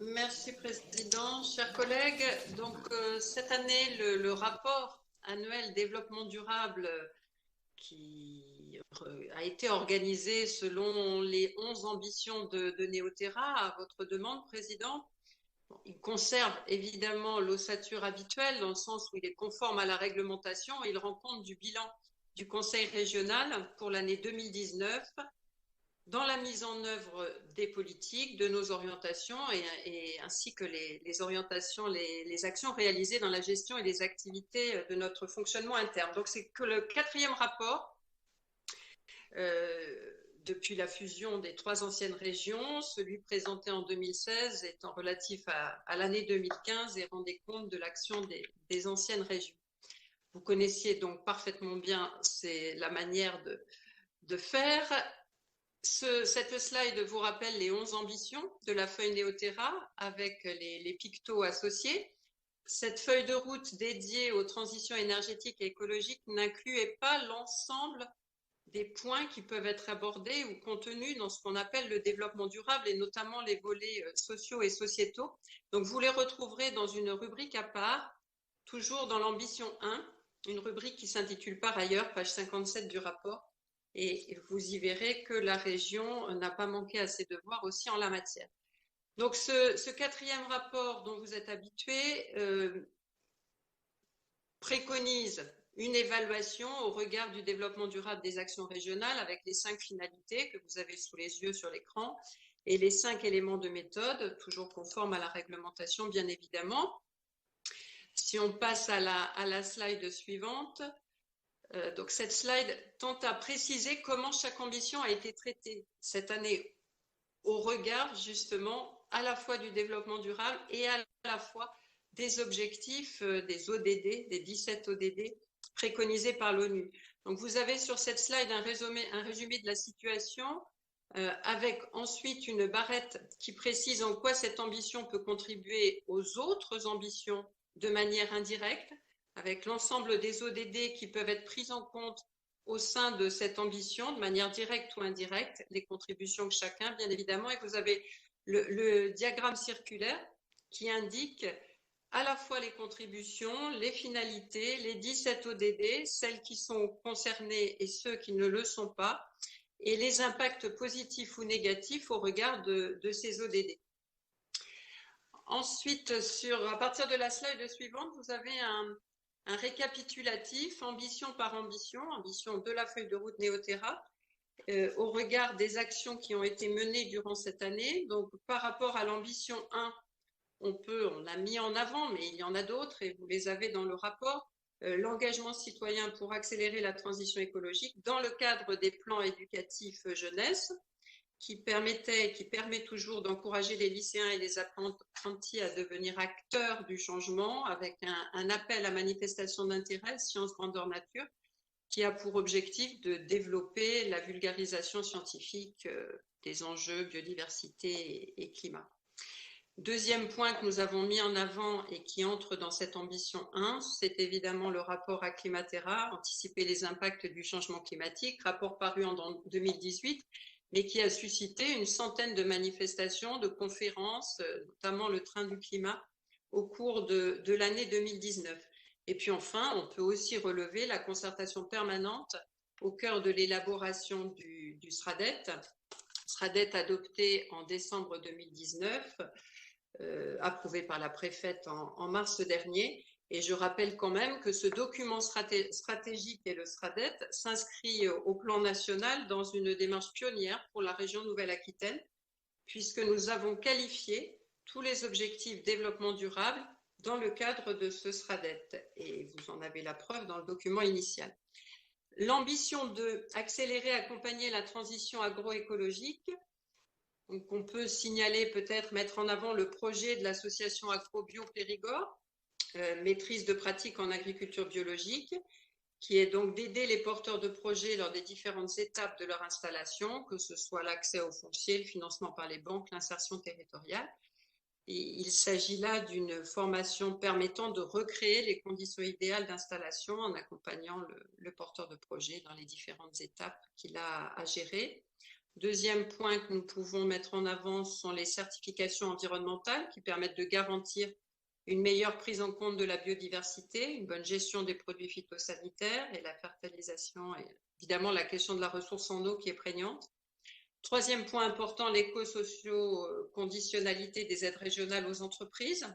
Merci, Président. Chers collègues, donc cette année, le rapport annuel développement durable qui a été organisé selon les 11 ambitions de Néoterra, à votre demande, Président. Bon, il conserve évidemment l'ossature habituelle dans le sens où il est conforme à la réglementation et il rend compte du bilan du Conseil régional pour l'année 2019 dans la mise en œuvre des politiques, de nos orientations ainsi que les orientations, les actions réalisées dans la gestion et les activités de notre fonctionnement interne. Donc c'est que le quatrième rapport depuis la fusion des 3 anciennes régions, celui présenté en 2016 étant relatif à l'année 2015 et rendait compte de l'action des anciennes régions. Vous connaissiez donc parfaitement bien la manière de faire. Cette slide vous rappelle les 11 ambitions de la feuille Néoterra avec les pictos associés. Cette feuille de route dédiée aux transitions énergétiques et écologiques n'incluait pas l'ensemble des points qui peuvent être abordés ou contenus dans ce qu'on appelle le développement durable et notamment les volets sociaux et sociétaux. Donc vous les retrouverez dans une rubrique à part, toujours dans l'ambition 1, une rubrique qui s'intitule par ailleurs, page 57 du rapport, et vous y verrez que la région n'a pas manqué à ses devoirs aussi en la matière. Donc ce quatrième rapport dont vous êtes habitués préconise une évaluation au regard du développement durable des actions régionales avec les 5 finalités que vous avez sous les yeux sur l'écran et les 5 éléments de méthode, toujours conformes à la réglementation bien évidemment. Si on passe à la slide suivante, donc cette slide tente à préciser comment chaque ambition a été traitée cette année au regard justement à la fois du développement durable et à la fois des objectifs des ODD, des 17 ODD préconisés par l'ONU. Donc vous avez sur cette slide un résumé de la situation avec ensuite une barrette qui précise en quoi cette ambition peut contribuer aux autres ambitions de manière indirecte, avec l'ensemble des ODD qui peuvent être prises en compte au sein de cette ambition, de manière directe ou indirecte, les contributions de chacun, bien évidemment. Et vous avez le diagramme circulaire qui indique à la fois les contributions, les finalités, les 17 ODD, celles qui sont concernées et ceux qui ne le sont pas, et les impacts positifs ou négatifs au regard de ces ODD. Ensuite, à partir de la slide suivante, vous avez un récapitulatif, ambition par ambition de la feuille de route Néoterra, au regard des actions qui ont été menées durant cette année. Donc, par rapport à l'ambition 1, on l'a mis en avant, mais il y en a d'autres et vous les avez dans le rapport. L'engagement citoyen pour accélérer la transition écologique dans le cadre des plans éducatifs jeunesse, qui permet toujours d'encourager les lycéens et les apprentis à devenir acteurs du changement avec un appel à manifestation d'intérêt, sciences grandeur nature, qui a pour objectif de développer la vulgarisation scientifique des enjeux biodiversité et climat. Deuxième point que nous avons mis en avant et qui entre dans cette ambition 1, c'est évidemment le rapport à Climatera, anticiper les impacts du changement climatique, rapport paru en 2018, mais qui a suscité une centaine de manifestations, de conférences, notamment le train du climat, au cours de l'année 2019. Et puis enfin, on peut aussi relever la concertation permanente au cœur de l'élaboration du SRADET adopté en décembre 2019, approuvé par la préfète en mars dernier. Et je rappelle quand même que ce document stratégique et le SRADET s'inscrit au plan national dans une démarche pionnière pour la région Nouvelle-Aquitaine, puisque nous avons qualifié tous les objectifs développement durable dans le cadre de ce SRADET. Et vous en avez la preuve dans le document initial. L'ambition de accélérer, accompagner la transition agroécologique. Donc, on peut signaler, peut-être mettre en avant le projet de l'association AgroBio Périgord, maîtrise de pratique en agriculture biologique, qui est donc d'aider les porteurs de projets lors des différentes étapes de leur installation, que ce soit l'accès au foncier, le financement par les banques, l'insertion territoriale. Et il s'agit là d'une formation permettant de recréer les conditions idéales d'installation en accompagnant le porteur de projet dans les différentes étapes qu'il a à gérer. Deuxième point que nous pouvons mettre en avant sont les certifications environnementales qui permettent de garantir une meilleure prise en compte de la biodiversité, une bonne gestion des produits phytosanitaires et la fertilisation et évidemment la question de la ressource en eau qui est prégnante. Troisième point important, l'éco-socio-conditionnalité des aides régionales aux entreprises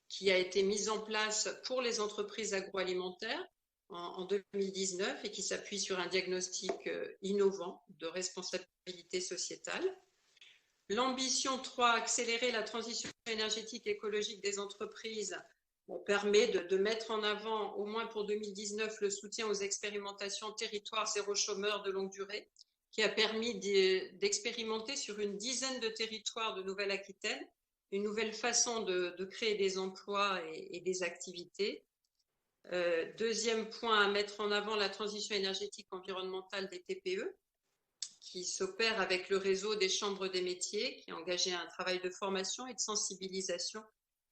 qui a été mise en place pour les entreprises agroalimentaires en 2019 et qui s'appuie sur un diagnostic innovant de responsabilité sociétale. L'ambition 3, accélérer la transition énergétique et écologique des entreprises, permet de mettre en avant, au moins pour 2019, le soutien aux expérimentations territoire zéro chômeur de longue durée, qui a permis d'expérimenter sur une dizaine de territoires de Nouvelle-Aquitaine une nouvelle façon de créer des emplois et des activités. Deuxième point à mettre en avant, la transition énergétique environnementale des TPE, qui s'opère avec le réseau des chambres des métiers, qui a engagé un travail de formation et de sensibilisation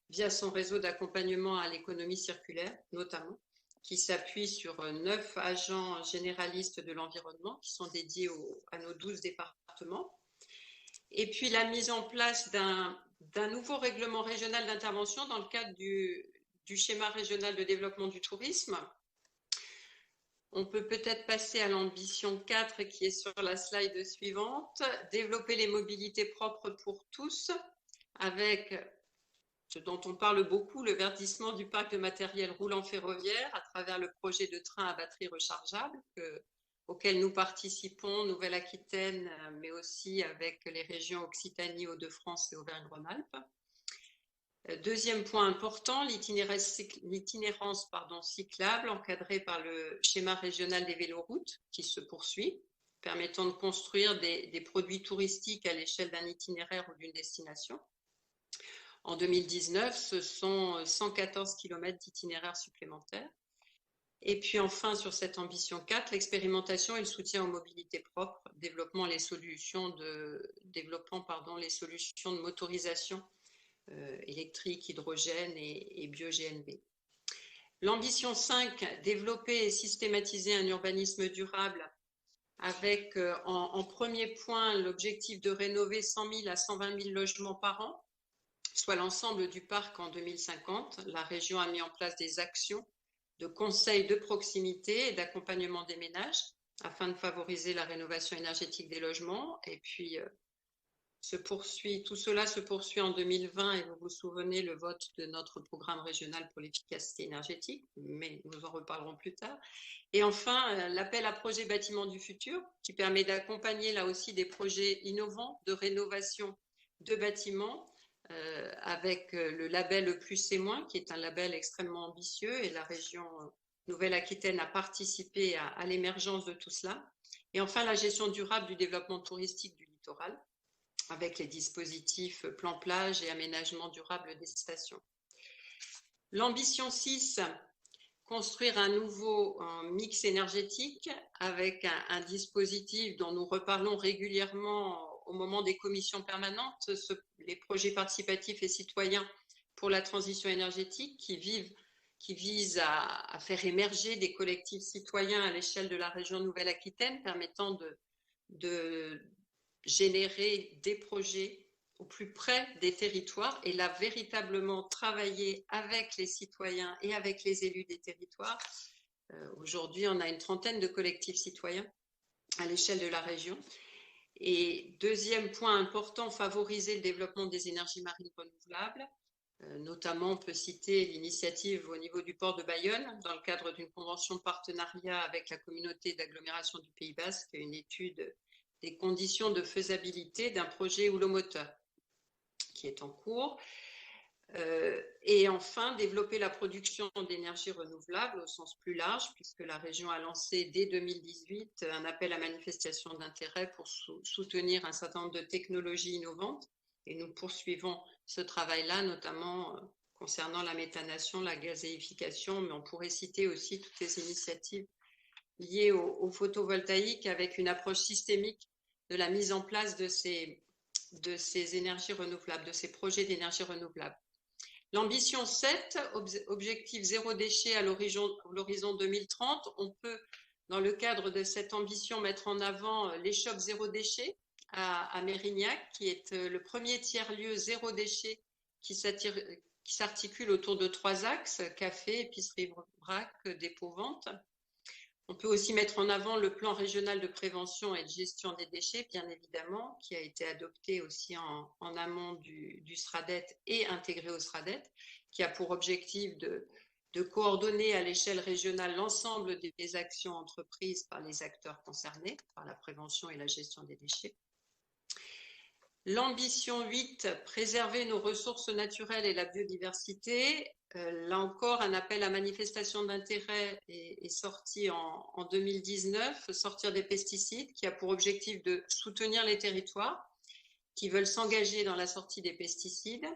via son réseau d'accompagnement à l'économie circulaire, notamment, qui s'appuie sur 9 agents généralistes de l'environnement qui sont dédiés à nos 12 départements. Et puis la mise en place d'un nouveau règlement régional d'intervention dans le cadre du schéma régional de développement du tourisme. On peut peut-être passer à l'ambition 4 qui est sur la slide suivante, développer les mobilités propres pour tous avec ce dont on parle beaucoup, le verdissement du parc de matériel roulant ferroviaire à travers le projet de train à batterie rechargeable auquel nous participons, Nouvelle-Aquitaine, mais aussi avec les régions Occitanie, Hauts-de-France et Auvergne-Rhône-Alpes. Deuxième point important, l'itinérance cyclable encadrée par le schéma régional des véloroutes qui se poursuit, permettant de construire des produits touristiques à l'échelle d'un itinéraire ou d'une destination. En 2019, ce sont 114 km d'itinéraires supplémentaires. Et puis enfin, sur cette ambition 4, l'expérimentation et le soutien aux mobilités propres, développant les solutions de motorisation électrique, hydrogène et bio-GNV. L'ambition 5, développer et systématiser un urbanisme durable avec en premier point l'objectif de rénover 100 000 à 120 000 logements par an, soit l'ensemble du parc en 2050. La région a mis en place des actions de conseils de proximité et d'accompagnement des ménages afin de favoriser la rénovation énergétique des logements. Et puis, tout cela se poursuit en 2020 et vous vous souvenez le vote de notre programme régional pour l'efficacité énergétique, mais nous en reparlerons plus tard. Et enfin, l'appel à projet bâtiments du futur qui permet d'accompagner là aussi des projets innovants de rénovation de bâtiments avec le label E+, qui est un label extrêmement ambitieux et la région Nouvelle-Aquitaine a participé à l'émergence de tout cela. Et enfin, la gestion durable du développement touristique du littoral avec les dispositifs plan plage et aménagement durable des stations. L'ambition 6, construire un nouveau mix énergétique avec un dispositif dont nous reparlons régulièrement au moment des commissions permanentes, les projets participatifs et citoyens pour la transition énergétique qui visent à faire émerger des collectifs citoyens à l'échelle de la région Nouvelle-Aquitaine permettant de générer des projets au plus près des territoires et là véritablement travailler avec les citoyens et avec les élus des territoires. Aujourd'hui, on a une trentaine de collectifs citoyens à l'échelle de la région. Et deuxième point important, favoriser le développement des énergies marines renouvelables. Notamment, on peut citer l'initiative au niveau du port de Bayonne, dans le cadre d'une convention de partenariat avec la communauté d'agglomération du Pays Basque, une étude des conditions de faisabilité d'un projet houlomoteur qui est en cours. Et enfin, développer la production d'énergie renouvelable au sens plus large, puisque la région a lancé dès 2018 un appel à manifestation d'intérêt pour soutenir un certain nombre de technologies innovantes. Et nous poursuivons ce travail-là, notamment concernant la méthanation, la gazéification, mais on pourrait citer aussi toutes les initiatives liées au photovoltaïque avec une approche systémique de la mise en place de ces énergies renouvelables, de ces projets d'énergie renouvelable. L'ambition 7, objectif zéro déchet à l'horizon 2030, on peut dans le cadre de cette ambition, mettre en avant l'échoppe zéro déchet à Mérignac, qui est le premier tiers-lieu zéro déchet qui s'articule autour de 3 axes, café, épicerie, vrac, dépôt-vente. On peut aussi mettre en avant le plan régional de prévention et de gestion des déchets, bien évidemment, qui a été adopté aussi en amont du SRADET et intégré au SRADET, qui a pour objectif de coordonner à l'échelle régionale l'ensemble des actions entreprises par les acteurs concernés par la prévention et la gestion des déchets. L'ambition 8, préserver nos ressources naturelles et la biodiversité. Là encore, un appel à manifestation d'intérêt est sorti en 2019, sortir des pesticides, qui a pour objectif de soutenir les territoires qui veulent s'engager dans la sortie des pesticides.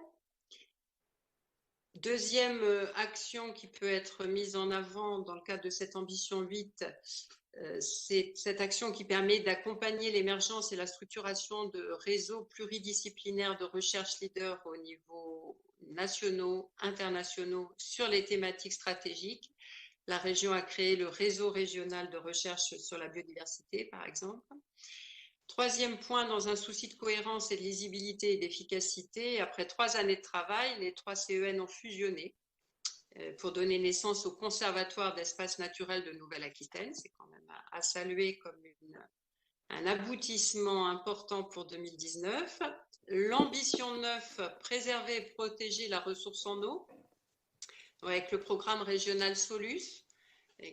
Deuxième action qui peut être mise en avant dans le cadre de cette ambition 8, c'est cette action qui permet d'accompagner l'émergence et la structuration de réseaux pluridisciplinaires de recherche leaders au niveau nationaux, internationaux sur les thématiques stratégiques. La région a créé le réseau régional de recherche sur la biodiversité, par exemple. Troisième point, dans un souci de cohérence et de lisibilité et d'efficacité, après 3 années de travail, les 3 CEN ont fusionné pour donner naissance au Conservatoire d'espaces naturels de Nouvelle-Aquitaine. C'est quand même à saluer comme un aboutissement important pour 2019. L'ambition 9, préserver et protéger la ressource en eau, avec le programme régional Solus,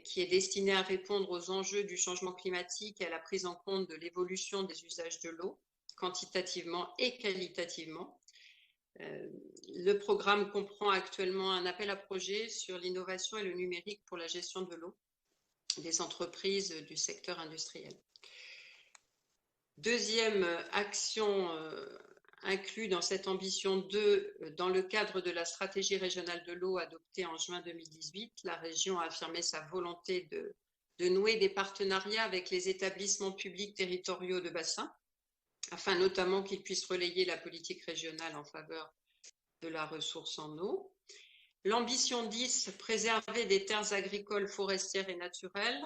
qui est destiné à répondre aux enjeux du changement climatique et à la prise en compte de l'évolution des usages de l'eau, quantitativement et qualitativement. Le programme comprend actuellement un appel à projet sur l'innovation et le numérique pour la gestion de l'eau des entreprises du secteur industriel. Deuxième action inclus dans cette ambition 2, dans le cadre de la stratégie régionale de l'eau adoptée en juin 2018, la région a affirmé sa volonté de nouer des partenariats avec les établissements publics territoriaux de bassin, afin notamment qu'ils puissent relayer la politique régionale en faveur de la ressource en eau. L'ambition 10, préserver des terres agricoles, forestières et naturelles.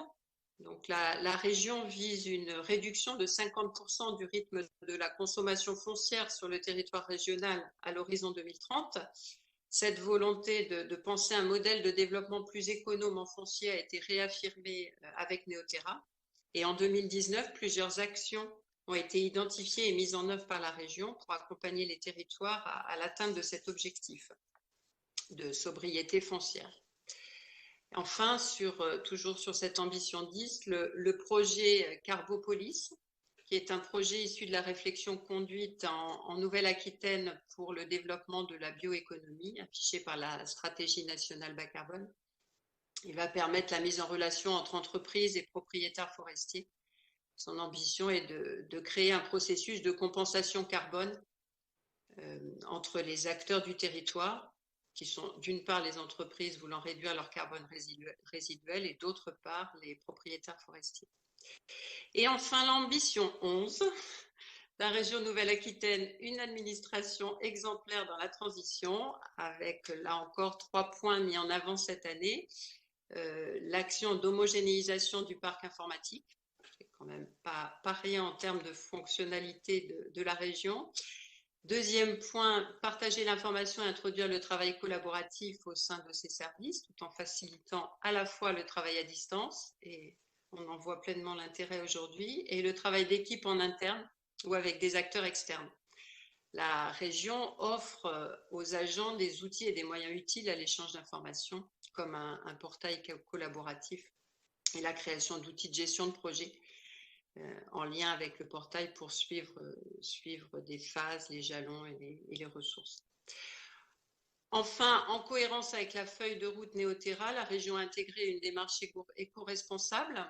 Donc la région vise une réduction de 50% du rythme de la consommation foncière sur le territoire régional à l'horizon 2030. Cette volonté de penser un modèle de développement plus économe en foncier a été réaffirmée avec Neoterra. Et en 2019, plusieurs actions ont été identifiées et mises en œuvre par la région pour accompagner les territoires à l'atteinte de cet objectif de sobriété foncière. Enfin, toujours sur cette ambition 10, le projet Carbopolis, qui est un projet issu de la réflexion conduite en Nouvelle-Aquitaine pour le développement de la bioéconomie, affiché par la stratégie nationale bas carbone. Il va permettre la mise en relation entre entreprises et propriétaires forestiers. Son ambition est de créer un processus de compensation carbone entre les acteurs du territoire, qui sont d'une part les entreprises voulant réduire leur carbone résiduel et d'autre part les propriétaires forestiers. Et enfin l'ambition 11, la région Nouvelle-Aquitaine, une administration exemplaire dans la transition, avec là encore 3 points mis en avant cette année. L'action d'homogénéisation du parc informatique, c'est quand même pas rien en termes de fonctionnalité de la région. Deuxième point, partager l'information et introduire le travail collaboratif au sein de ces services, tout en facilitant à la fois le travail à distance, et on en voit pleinement l'intérêt aujourd'hui, et le travail d'équipe en interne ou avec des acteurs externes. La région offre aux agents des outils et des moyens utiles à l'échange d'informations, comme un portail collaboratif et la création d'outils de gestion de projet en lien avec le portail pour suivre des phases, les jalons et les ressources. Enfin, en cohérence avec la feuille de route Neoterra, la région a intégré une démarche éco-responsable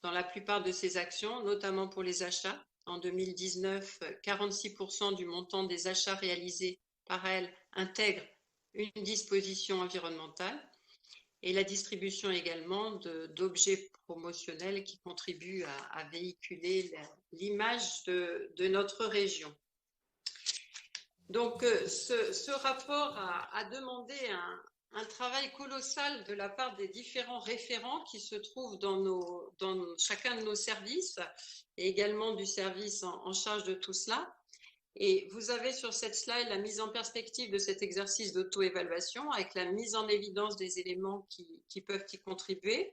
dans la plupart de ses actions, notamment pour les achats. En 2019, 46% du montant des achats réalisés par elle intègre une disposition environnementale, et la distribution également d'objets promotionnels qui contribuent à véhiculer l'image de notre région. Donc, ce rapport a demandé un travail colossal de la part des différents référents qui se trouvent dans chacun de nos services et également du service en charge de tout cela. Et vous avez sur cette slide la mise en perspective de cet exercice d'auto-évaluation avec la mise en évidence des éléments qui peuvent y contribuer.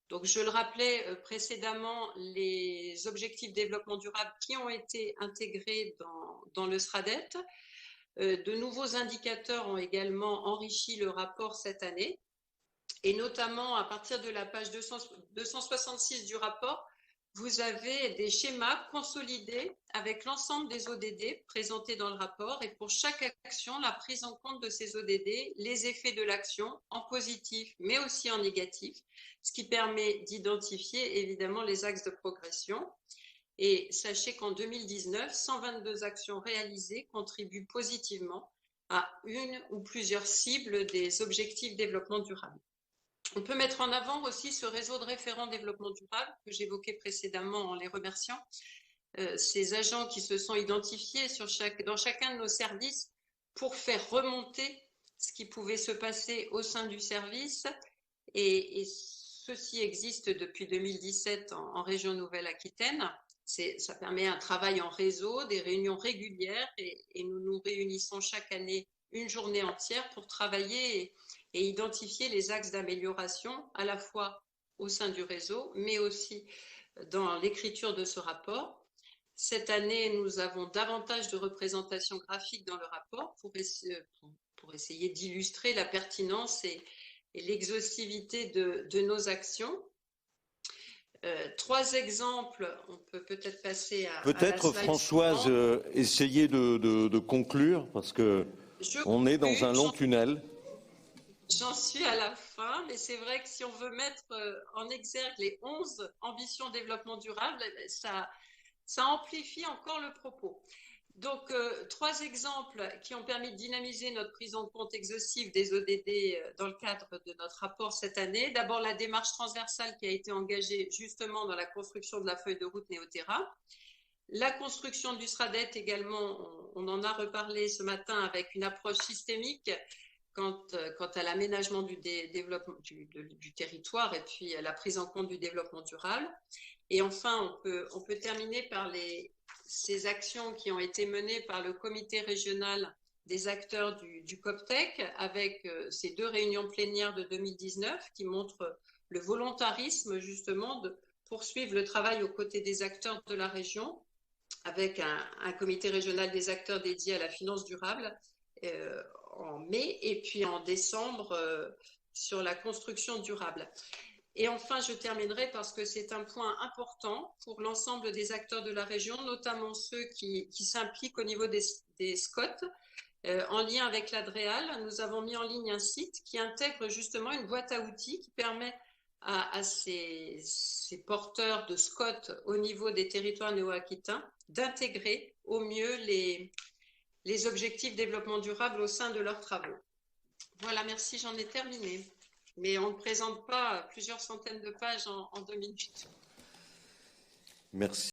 Donc, je le rappelais précédemment, les objectifs développement durable qui ont été intégrés dans le SRADET. De nouveaux indicateurs ont également enrichi le rapport cette année. Et notamment, à partir de la page 266 du rapport, vous avez des schémas consolidés avec l'ensemble des ODD présentés dans le rapport et pour chaque action, la prise en compte de ces ODD, les effets de l'action en positif mais aussi en négatif, ce qui permet d'identifier évidemment les axes de progression. Et sachez qu'en 2019, 122 actions réalisées contribuent positivement à une ou plusieurs cibles des objectifs développement durable. On peut mettre en avant aussi ce réseau de référents développement durable que j'évoquais précédemment en les remerciant. Ces agents qui se sont identifiés dans chacun de nos services pour faire remonter ce qui pouvait se passer au sein du service. Et ceci existe depuis 2017 en région Nouvelle-Aquitaine. Ça permet un travail en réseau, des réunions régulières et nous nous réunissons chaque année une journée entière pour travailler et identifier les axes d'amélioration à la fois au sein du réseau, mais aussi dans l'écriture de ce rapport. Cette année, nous avons davantage de représentation graphique dans le rapport pour essayer d'illustrer la pertinence et l'exhaustivité de nos actions. 3 exemples, on peut peut-être passer à peut-être Françoise, essayer de conclure parce que on est dans un long tunnel. J'en suis à la fin, mais c'est vrai que si on veut mettre en exergue les 11 ambitions développement durable, ça amplifie encore le propos. Donc, 3 exemples qui ont permis de dynamiser notre prise en compte exhaustive des ODD dans le cadre de notre rapport cette année. D'abord, la démarche transversale qui a été engagée justement dans la construction de la feuille de route Néoterra. La construction du SRADET également, on en a reparlé ce matin avec une approche systémique quant à l'aménagement du territoire et puis à la prise en compte du développement durable. Et enfin, on peut terminer par ces actions qui ont été menées par le comité régional des acteurs du COPTEC avec ces 2 réunions plénières de 2019 qui montrent le volontarisme justement de poursuivre le travail aux côtés des acteurs de la région avec un comité régional des acteurs dédié à la finance durable en mai et puis en décembre sur la construction durable. Et enfin, je terminerai parce que c'est un point important pour l'ensemble des acteurs de la région, notamment ceux qui s'impliquent au niveau des SCOT. En lien avec l'Adréal, nous avons mis en ligne un site qui intègre justement une boîte à outils qui permet à ces porteurs de SCOT au niveau des territoires néo-aquitains d'intégrer au mieux les objectifs développement durable au sein de leurs travaux. Voilà, merci, j'en ai terminé. Mais on ne présente pas plusieurs centaines de pages en 2 minutes. Merci.